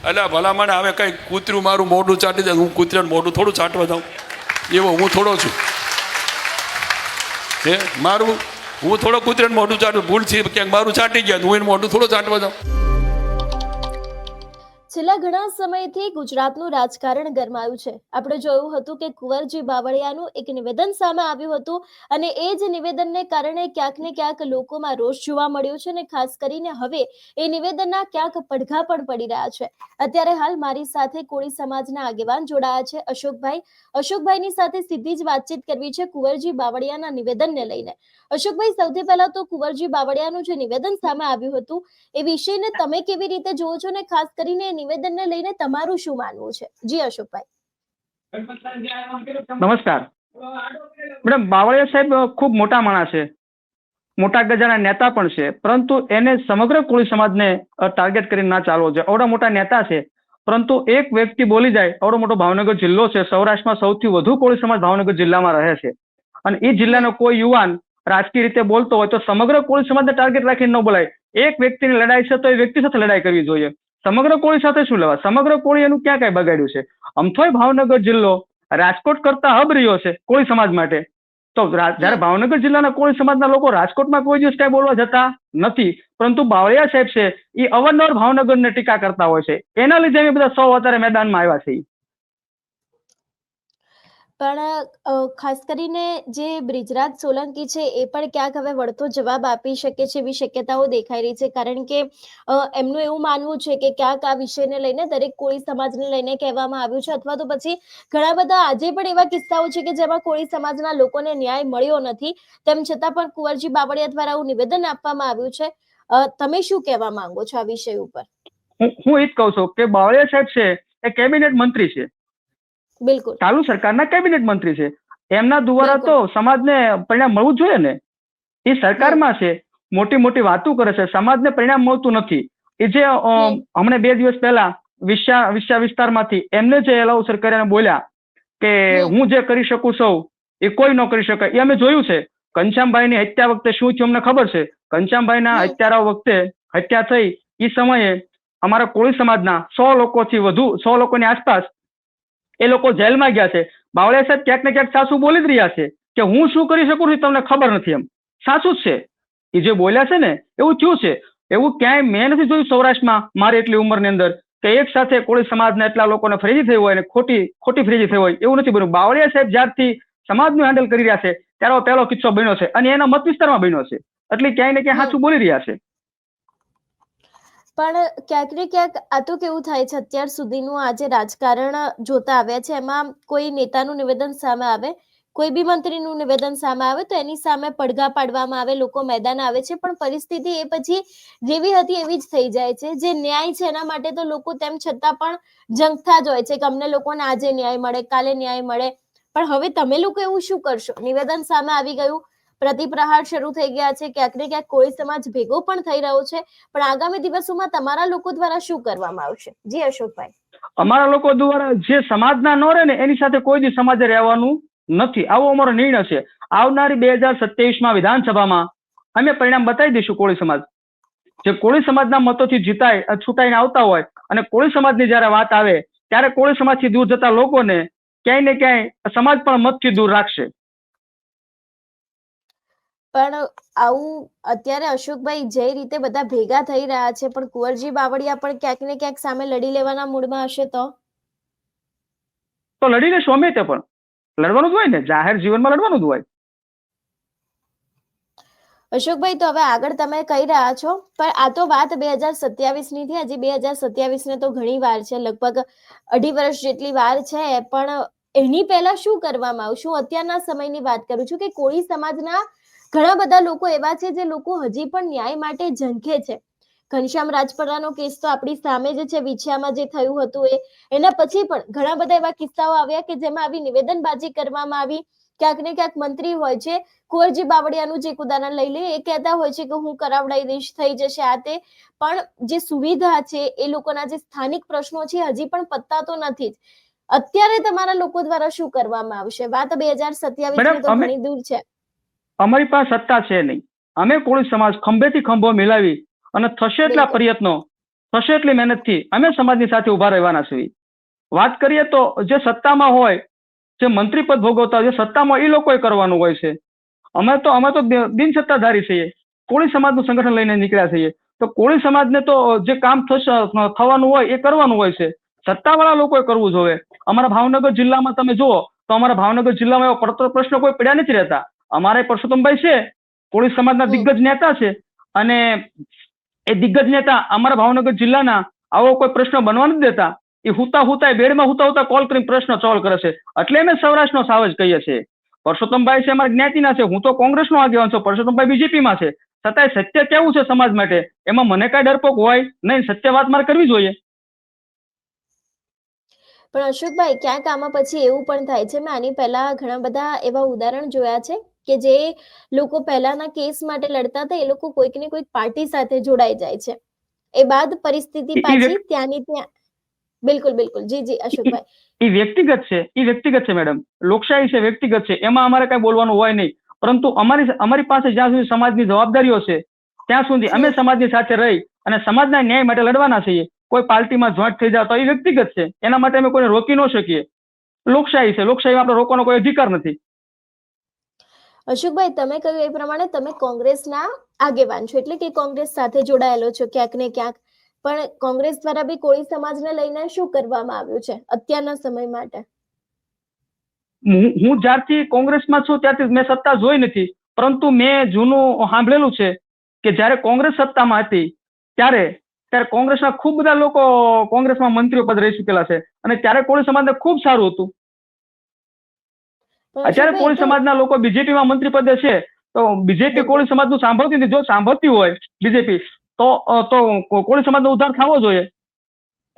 એટલે ભલામણ હવે કઈ કૂતરું મારું મોઢું ચાટી જાય, હું કૂતરાનું મોઢું થોડું ચાટવા જાઉં એવો હું થોડો છું? હે મારું હું થોડો કૂતરાનું મોઢું ચાટું, ભૂલથી ક્યાંક મારું ચાટી ગયા હું એનું મોઢું થોડું ચાટવા જાઉં? છેલ્લા ઘણા સમયથી ગુજરાતનું રાજકારણ ગરમાયું છે. આપણે જોયું હતું કે કુંવરજી બાવળિયાનું એક નિવેદન સામે આવ્યું હતું અને એ જ નિવેદનને કારણે ક્યાંક ને ક્યાંક લોકોમાં રોષ જોવા મળ્યો છે અને ખાસ કરીને હવે એ નિવેદનના ક્યાંક પડઘા પણ પડી રહ્યા છે. અત્યારે હાલ મારી સાથે કોળી સમાજના આગેવાન જોડાયા છે અશોકભાઈની સાથે સીધી જ વાતચીત કરવી છે કુંવરજી બાવળિયાના નિવેદનને લઈને. અશોકભાઈ, સૌથી પહેલા તો કુંવરજી બાવળિયાનું જે નિવેદન સામે આવ્યું હતું એ વિષયને તમે કેવી રીતે જોવો છો ને ખાસ કરીને નિવેદનને લઈને તમારું શું માનવું છે? જી અશોકભાઈ. નમસ્કાર મેડમ. બાવળિયા સાહેબ ખૂબ મોટા માણસ છે, મોટા ગજાના નેતા પણ છે, પરંતુ એને સમગ્ર કોળી સમાજને ટાર્ગેટ કરીને ના ચાલવો જોઈએ. આવડા મોટા નેતા છે, પરંતુ એક વ્યક્તિ બોલી જાય, આવડો મોટો ભાવનગર જિલ્લો છે, સૌરાષ્ટ્રમાં સૌથી વધુ કોળી સમાજ ભાવનગર જિલ્લામાં રહે છે, અને એ જિલ્લાનો કોઈ યુવાન રાજકીય રીતે બોલતો હોય તો સમગ્ર કોળી સમાજને ટાર્ગેટ રાખીને ન બોલાય. એક વ્યક્તિની લડાઈ છે તો એ વ્યક્તિ સાથે લડાઈ કરવી જોઈએ. સમગ્ર કોળી સાથે શું લેવા? સમગ્ર કોળી એનું ક્યાં કઈ બગાડ્યું છે? અમથોય ભાવનગર જિલ્લો રાજકોટ કરતા હબ રહ્યો છે કોળી સમાજ માટે, તો જયારે ભાવનગર જિલ્લાના કોળી સમાજના લોકો રાજકોટમાં કોઈ દિવસ કઈ બોલવા જતા નથી, પરંતુ બાવળિયા સાહેબ છે એ અવારનવાર ભાવનગરને ટીકા કરતા હોય છે. એના લીધે અમે બધા સૌ અત્યારે મેદાનમાં આવ્યા છીએ. પણ ખાસ કરીને જે બ્રિજરાજ સોલંકી છે એ પણ ક્યાંક હવે વળતો જવાબ આપી શકે છે એવી શક્યતાઓ દેખાઈ રહી છે, કારણ કે એમનું એવું માનવું છે કે ક્યાંક આ વિષયને લઈને દરેક કોળી સમાજને લઈને કહેવામાં આવ્યું છે, અથવા તો પછી ઘણા બધા આજે પણ એવા કિસ્સાઓ છે કે જેમાં કોળી સમાજના લોકોને ન્યાય મળ્યો નથી, તેમ છતાં પણ કુંવરજી બાવળિયા દ્વારા આવું નિવેદન આપવામાં આવ્યું છે. તમે શું કહેવા માંગો છો આ વિષય ઉપર? હું એ જ કહું છું કે બાવળિયા સાહેબ છે એ કેબિનેટ મંત્રી છે, બિલકુલ ચાલુ સરકારના કેબિનેટ મંત્રી છે. એમના દ્વારા તો સમાજને પરિણામ મળવું જોઈએ ને. એ સરકારમાં છે, મોટી મોટી વાતો કરે છે, સમાજને પરિણામ મળતું નથી. એ જે હમણાં 2 દિવસ પહેલા વિસ્તારમાંથી એમને જે એલાઉસર કરીને બોલ્યા કે હું જે કરી શકું છું એ કોઈ ન કરી શકે, એ અમે જોયું છે. ઘનશ્યામભાઈની હત્યા વખતે શું થયું અમને ખબર છે. ઘનશ્યામભાઈના હત્યારા વખતે હત્યા થઈ એ સમયે અમારા કોળી સમાજના 100 લોકોથી વધુ, 100 લોકોની આસપાસ એ લોકો જેલમાં ગયા છે. બાવળિયા સાહેબ ક્યાંક ને ક્યાંક સાસુ બોલી જ રહ્યા છે કે હું શું કરી શકું છું તમને ખબર નથી. એમ સાચું જ છે. એ જે બોલ્યા છે ને એવું થયું છે. એવું ક્યાંય મેં નથી જોયું સૌરાષ્ટ્રમાં મારી એટલી ઉંમરની અંદર કે એક સાથે કોળી સમાજના એટલા લોકોને ફ્રીજી થઈ હોય અને ખોટી ફ્રીજી થઈ હોય, એવું નથી બન્યું. બાવળિયા સાહેબ જ્યારથી સમાજનું હેન્ડલ કરી રહ્યા છે ત્યારે પહેલો કિસ્સો બન્યો છે અને એના મત વિસ્તારમાં બન્યો છે, એટલે ક્યાંય ને ક્યાંય સાચું બોલી રહ્યા છે. પણ ક્યાંક ને ક્યાંક આ તો કેવું થાય છે, અત્યાર સુધીનું આજે રાજકારણ જોતા આવ્યા છે એમાં કોઈ નેતાનું નિવેદન સામે આવે, કોઈ બી મંત્રીનું નિવેદન સામે આવે તો એની સામે પડઘા પાડવામાં આવે, લોકો મેદાન આવે છે, પણ પરિસ્થિતિ એ પછી જેવી હતી એવી જ થઈ જાય છે. જે ન્યાય છે એના માટે તો લોકો તેમ છતાં પણ જંગતા જ હોય છે કે અમને લોકોને આજે ન્યાય મળે, કાલે ન્યાય મળે. પણ હવે તમે લોકો એવું શું કરશો? નિવેદન સામે આવી ગયું, પ્રતિપ્રહાર શરૂ થઈ ગયા છે, ક્યાંક ને ક્યાંક કોળી સમાજ ભેગો પણ થઈ રહ્યો છે, પણ આગામી દિવસોમાં તમારા લોકો દ્વારા શું કરવામાં આવશે? જી અશોકભાઈ. અમારા લોકો દ્વારા જે સમાજના ન રહે ને એની સાથે કોઈ દી સમાજે રહેવાનું નથી, આવો અમારો નિર્ણય છે. આવનારી 2027માં વિધાનસભામાં અમે પરિણામ બતાવી દઈશું. કોળી સમાજ જે કોળી સમાજના મતોથી જીતાય છૂટાઈને આવતા હોય અને કોળી સમાજની જયારે વાત આવે ત્યારે કોળી સમાજથી દૂર જતા લોકોને ક્યાંય ને ક્યાંય સમાજ પણ મતથી દૂર રાખશે. પણ આવું અત્યારે અશોકભાઈ જે રીતે બધા ભેગા થઈ રહ્યા છે, પણ કુંવરજી બાવળિયા પણ ક્યાંક ને ક્યાંક સામે લડી લેવાના મૂડમાં હશે તો લડી લેશું અમે. તે પણ લડવાનું જ હોય ને, જાહેર જીવનમાં લડવાનું જ હોય. અશોકભાઈ, તો હવે આગળ તમે કહી રહ્યા છો, પણ આ તો વાત 2027ની થી. હજી 2027ને તો ઘણી વાર છે, લગભગ 2.5 વર્ષ જેટલી વાર છે, પણ એની પહેલા શું કરવામાં આવશે? હું અત્યારના સમયની વાત કરું છું કે કોળી સમાજના ઘણા બધા લોકો એવા છે જે લોકો હજી પણ ન્યાય માટે ઝંખે છે. ઘનશ્યામ રાજપરાનો કેસ તો આપણી સામે જ છે, વિછિયામાં જે થયું હતું એના પછી પણ ઘણા બધા એવા કિસ્સાઓ આવ્યા કે જેમાં આવી નિવેદનબાજી કરવામાં આવી. ક્યાંક ને ક્યાંક મંત્રી હોય છે, કુંવરજી બાવળિયાનું જે ઉદાહરણ લઈ લે, એ કહેતા હોય છે કે હું કરાવડાવી દઈશ, થઈ જશે આ તે, પણ જે સુવિધા છે એ લોકોના જે સ્થાનિક પ્રશ્નો છે હજી પણ પત્તા તો નથી જ. અત્યારે તમારા લોકો દ્વારા શું કરવામાં આવશે? વાત 2027ની તો ઘણી દૂર છે. અમારી પાસે સત્તા છે નહીં. અમે કોળી સમાજ ખંભેથી ખંભો મિલાવી અને થશે એટલા પ્રયત્નો થશે એટલી મહેનતથી અમે સમાજની સાથે ઉભા રહેવાના છીએ. વાત કરીએ તો જે સત્તામાં હોય, જે મંત્રી પદ ભોગવતા હોય, જે સત્તામાં એ લોકોએ કરવાનું હોય છે. અમે તો બિન સત્તાધારી છીએ, કોળી સમાજનું સંગઠન લઈને નીકળ્યા છીએ. તો કોળી સમાજને તો જે કામ થવાનું હોય એ કરવાનું હોય છે. સત્તાવાળા લોકોએ કરવું જોઈએ. અમારા ભાવનગર જિલ્લામાં તમે જુઓ તો અમારા ભાવનગર જિલ્લામાં એવો પડતર પ્રશ્ન કોઈ પડ્યા નથી રહેતા. અમારે પરસોત્તમભાઈ છે, કોળી સમાજના દિગ્ગજ નેતા છે, અને એ દિગ્ગજ નેતા અમારા ભાવનગર જિલ્લાના આવો કોઈ પ્રશ્ન બનવા નથી દેતા. એ બેડમાં હુતા કોલ કરીને પ્રશ્ન સોલ્વ કરે છે. એટલે અમે સૌરાષ્ટ્રનો સાવજ કહીએ છીએ. પરસોત્તમભાઈ છે અમારા જ્ઞાતિના છે, હું તો કોંગ્રેસનો આગેવાન છું, પરસોત્તમભાઈ બીજેપીમાં છે. છતાંય સત્ય કેવું છે સમાજ માટે એમાં મને કઈ ડરપોક હોય નહીં. સત્ય વાત મારે કરવી જોઈએ. પણ અશોકભાઈ, ક્યાંક આમાં પછી એવું પણ થાય છે, મેં આની પહેલા ઘણા બધા એવા ઉદાહરણ જોયા છે કે જે લોકો પહેલાના કેસ માટે લડતા હતા એ લોકો કોઈક ને કોઈક પાર્ટી સાથે જોડાઈ જાય છે. એ બાદ પરિસ્થિતિ પાછી ત્યાંની ત્યાં. બિલકુલ બિલકુલ, જી જી અશોકભાઈ. એ વ્યક્તિગત છે મેડમ. લોકશાહી છે, વ્યક્તિગત છે, એમાં અમારે કઈ બોલવાનું હોય નહીં. પરંતુ અમારી પાસે જ્યાં સુધી સમાજની જવાબદારીઓ છે ત્યાં સુધી અમે સમાજની સાથે રહી અને સમાજના ન્યાય માટે લડવાના છીએ. કોઈ પાર્ટીમાં જોઈન્ટ થઈ જાય તો એ વ્યક્તિગત છે, એના માટે અમે કોઈને રોકી ન શકીએ. લોકશાહી છે, લોકશાહીમાં આપણે રોકવાનો કોઈ અધિકાર નથી. અશોકભાઈ, તમે કહ્યું એ પ્રમાણે તમે કોંગ્રેસના આગેવાન છો, એટલે કે કોંગ્રેસ સાથે જોડાયેલો છો ક્યાંક ને ક્યાંક. પણ કોંગ્રેસ દ્વારા બી કોળી સમાજને લઈને શું કરવામાં આવ્યું છે અત્યારના સમય માટે? હું જ્યારથી કોંગ્રેસમાં છું ત્યારથી મેં સત્તા જોઈ નથી, પરંતુ મેં જૂનું સાંભળેલું છે કે જ્યારે કોંગ્રેસ સત્તામાં હતી ત્યારે કોંગ્રેસના ખૂબ બધા લોકો કોંગ્રેસમાં મંત્રીઓ પદ રહી ચૂકેલા છે, અને ત્યારે કોળી સમાજને ખૂબ સારું હતું. અત્યારે કોળી સમાજના લોકો બીજેપીમાં મંત્રી પદે છે, તો બીજેપી કોળી સમાજનું સાંભળતી નથી. જો સાંભળતી હોય બીજેપી તો કોળી સમાજનો ઉદ્ધાર થવો જોઈએ.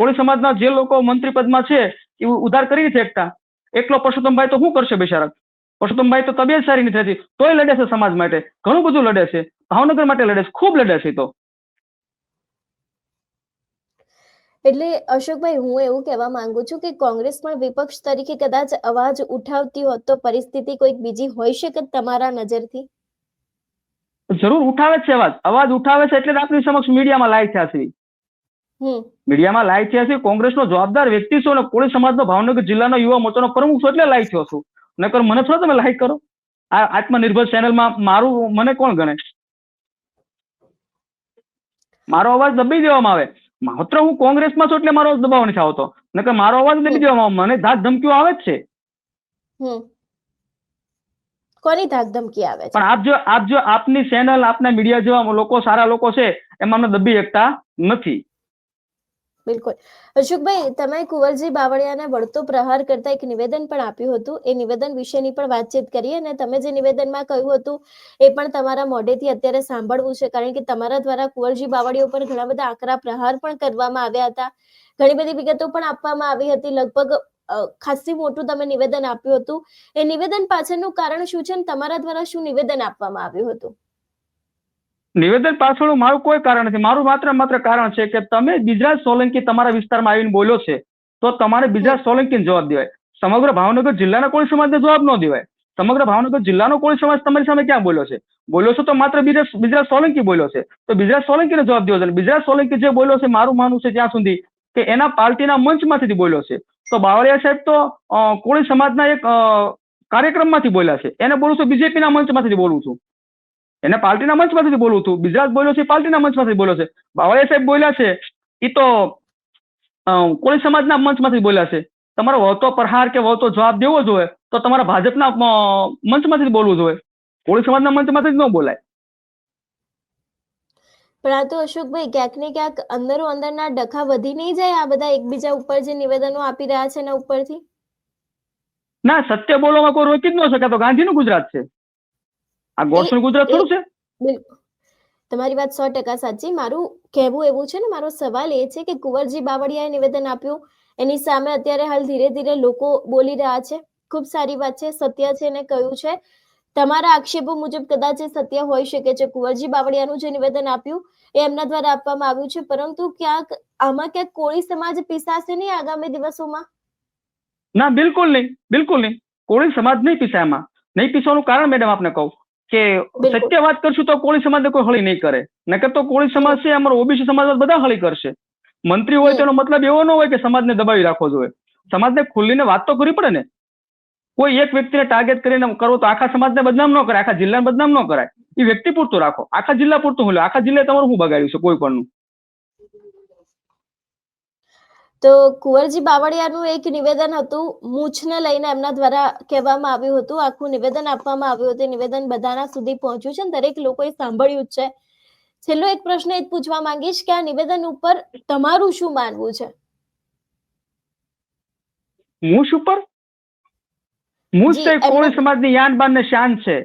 કોળી સમાજના જે લોકો મંત્રી પદમાં છે એ ઉદ્ધાર કરી નથી શકતા. એકલો પરસોત્તમભાઈ તો શું કરશે બિચારા? પરસોત્તમભાઈ તો તબિયત સારી નથી થતી તોય લડે છે સમાજ માટે, ઘણું બધું લડે છે, ભાવનગર માટે લડે છે, ખૂબ લડે છે. તો એટલે અશોકભાઈ, હું એવું કહેવા માંગુ છું કે કોંગ્રેસ પણ વિપક્ષ તરીકે કદાચ અવાજ ઉઠાવતી હોત તો પરિસ્થિતિ કોઈક બીજી હોઈ શકે તમારા નજરથી? જરૂર ઉઠાવે છે અવાજ ઉઠાવે છે, એટલે જ આપણી સમક્ષ મીડિયામાં લાઈવ થયા છે. મીડિયામાં લાઈવ થયા છે. કોંગ્રેસનો જવાબદાર વ્યક્તિ છું અને કોળી સમાજનો ભાવનગર જિલ્લાનો યુવા મોરચાનો પ્રમુખ છું, એટલે લાઈવ થયો છું. નકર મને થોડા તમે લાઈક કરો. આ આત્મનિર્ભર ચેનલમાં મને કોણ ગણે? મારો અવાજ દબાઈ દેવામાં આવે. માત્ર હું કોંગ્રેસમાં છું એટલે મારો અવાજ દબાવ નથી આવતો, નકર મારો અવાજ દબાઈ દેવામાં આવે. મને ધાક ધમકીઓ આવે જ છે. કોની ધાક ધમકી આવે છે? પણ આપની ચેનલ, આપના મીડિયા જેવા લોકો, સારા લોકો છે, એમાં અમને દબી શકતા નથી. બિલકુલ. અશોકભાઈ, તમે કુંવરજી બાવળિયાને વળતો પ્રહાર કરતા એક નિવેદન પણ આપ્યું હતું. એ નિવેદન વિશેની પણ વાતચીત કરીએ, અને તમે જે નિવેદનમાં કહ્યું હતું એ પણ તમારા મોઢેથી અત્યારે સાંભળવું છે, કારણ કે તમારા દ્વારા કુંવરજી બાવળિયા ઉપર ઘણા બધા આકરા પ્રહાર પણ કરવામાં આવ્યા હતા. ઘણી બધી વિગતો પણ આપવામાં આવી હતી. લગભગ ખાસી મોટું તમે નિવેદન આપ્યું હતું. એ નિવેદન પાછળનું કારણ શું છે અને તમારા દ્વારા શું નિવેદન આપવામાં આવ્યું હતું? નિવેદન પાછળનું મારું કોઈ કારણ નથી. મારું માત્ર કારણ છે કે તમે બિજરાજ સોલંકી તમારા વિસ્તારમાં આવીને બોલ્યો છે, તો તમારે બિજરાજ સોલંકીને જવાબ દેવાય. સમગ્ર ભાવનગર જિલ્લાના કોળી સમાજને જવાબ ન દેવાય. સમગ્ર ભાવનગર જિલ્લાનો કોળી સમાજ તમારી સામે ક્યાં બોલ્યો છે? બોલ્યો છો તો માત્ર બિજરાજ સોલંકી બોલ્યો છે, તો બિજરાજ સોલંકીને જવાબ દેવો છે. બિજરાજ સોલંકી જે બોલ્યો છે, મારું માનવું છે ત્યાં સુધી કે એના પાર્ટીના મંચમાંથી બોલ્યો છે. તો બાવળિયા સાહેબ તો કોળી સમાજના એક કાર્યક્રમમાંથી બોલ્યા છે. એને બોલું છું બીજેપીના મંચમાંથી બોલું છું, એને પાર્ટીના મંચમાંથી બોલવું હતું. બિજરાજ બોલ્યો છે પાર્ટીના મંચમાંથી બોલ્યો છે. બાવળિયા સાહેબ બોલ્યા છે એ તો કોળી સમાજના મંચમાંથી બોલ્યા છે. તમારો વળતો પ્રહાર કે વળતો જવાબ દેવો જોઈએ તો તમારા ભાજપના મંચમાંથી બોલવું જોઈએ, કોળી સમાજના મંચમાંથી જ ન બોલાય. પણ આ તો અશોકભાઈ, ક્યાંક ને ક્યાંક અંદરો અંદરના ડખા વધી નહીં જાય આ બધા એકબીજા ઉપર જે નિવેદનો આપી રહ્યા છે એના ઉપરથી? ના, સત્ય બોલવામાં કોઈ રોકી જ ન શકે. તો ગાંધીનું ગુજરાત છે, આ ગોડસેનું ગુજરાત થોડું છે. બિલકુલ, તમારી વાત 100% સાચી. મારું કહેવું એવું છે ને, મારો સવાલ એ છે કે કુંવરજી બાવળિયાએ નિવેદન આપ્યું, એની સામે અત્યારે હાલ ધીરે ધીરે લોકો બોલી રહ્યા છે. ખૂબ સારી વાત છે, સત્ય છે એને કહ્યું છે. તમારા આક્ષેપો મુજબ કદાચ એ સત્ય હોઈ શકે છે. કુંવરજી બાવળિયાનું જે નિવેદન આપ્યું એ એમના દ્વારા આપવામાં આવ્યું છે, પરંતુ આમાં ક્યાંક કોળી સમાજ પીસાશે નહીં આગામી દિવસોમાં? ના, બિલકુલ નહીં. કોળી સમાજ નહીં પીસાય. એમાં નહીં પીસવાનું કારણ મેડમ આપને કહું કે સત્ય વાત કરશું તો કોળી સમાજને કોઈ હળી નહીં કરે. નકર તો કોળી સમાજ છે, અમારો ઓબીસી સમાજ બધા હળી કરશે. મંત્રી હોય તેનો મતલબ એવો ન હોય કે સમાજને દબાવી રાખવો જોઈએ. સમાજને ખુલ્લીને વાત તો કરવી પડે ને. કોઈ એક વ્યક્તિને ટાર્ગેટ કરીને કરો તો આખા સમાજને બદનામ ન કરાય, આખા જિલ્લાને બદનામ ન કરાય. એ વ્યક્તિ પૂરતું રાખો, આખા જિલ્લા પૂરતું બોલો. આખા જિલ્લાએ તમારું શું બગાડ્યું છે કોઈ પણનું? તો કુંવરજી બાવળિયાનું એક નિવેદન હતું, મૂછને લઈને એમના દ્વારા કહેવામાં આવ્યું હતું, આખું નિવેદન આપવામાં આવ્યું હતું. નિવેદન બધાના સુધી પહોંચ્યું છે અને દરેક લોકોએ સાંભળ્યું જ છે. છેલ્લો એક પ્રશ્ન એ જ પૂછવા માંગીશ કે આ નિવેદન ઉપર તમારું શું માનવું છે? મૂછ ઉપર? મૂછ જી, તો કોઈ એમના સમાજની યાન બાન ને શાન છે.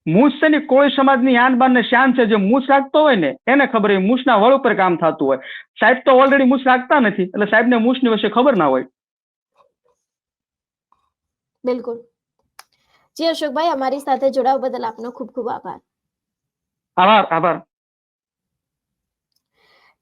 મૂછ છે ને કોઈ સમાજની યાન બાન ને શાન છે. જે મૂછ રાખતો હોય ને એને ખબર હોય મૂછના વળ ઉપર કામ થતું હોય. સાહેબ તો ઓલરેડી મૂછ રાખતા નથી, એટલે સાહેબને મૂછની વિશે ખબર ના હોય. બિલકુલ. જી અશોકભાઈ, અમારી સાથે જોડાવા બદલ આપનો ખૂબ ખૂબ આભાર. આભાર, આભાર.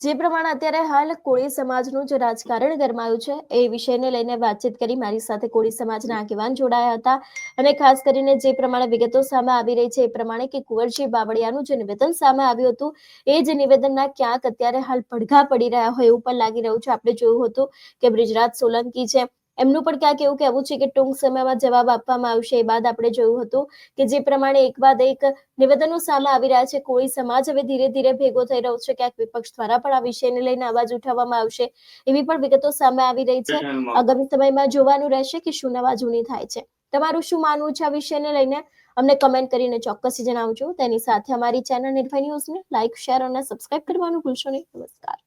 જે પ્રમાણે અત્યારે હાલ કોળી સમાજનું જે રાજકારણ ગરમાયું છે એ વિષયને લઈને વાતચીત કરી. મારી સાથે કોળી સમાજના આગેવાન જોડાયા હતા અને ખાસ કરીને જે પ્રમાણે વિગતો સામે આવી રહી છે એ પ્રમાણે કે કુંવરજી બાવળિયાનું જે નિવેદન સામે આવ્યું હતું એ જ નિવેદનના ક્યાંક અત્યારે હાલ પડઘા પડી રહ્યા હોય એવું પણ લાગી રહ્યું છે. આપણે જોયું હતું કે બ્રિજરાજ સોલંકી છે, એમનું પણ ક્યાંક એવું કહેવું છે કે ટૂંક સમયમાં જવાબ આપવામાં આવશે. એ બાદ આપણે જોયું હતું કે જે પ્રમાણે એક બાદ એક નિવેદનો સામે આવી રહ્યા છે, કોળી સમાજ હવે ધીરે ધીરે ભેગો થઈ રહ્યો છે. ક્યાંક વિપક્ષ દ્વારા પણ આ વિષયને લઈને અવાજ ઉઠાવવામાં આવશે એવી પણ વિગતો સામે આવી રહી છે. આગામી સમયમાં જોવાનું રહેશે કે શું નવા જૂની થાય છે. તમારું શું માનવું છે આ વિષયને લઈને અમને કમેન્ટ કરીને ચોક્કસ જણાવજો. તેની સાથે અમારી ચેનલ નિર્ભય ન્યૂઝને લાઇક, શેર અને સબસ્ક્રાઇબ કરવાનું ભૂલશો નહીં. નમસ્કાર.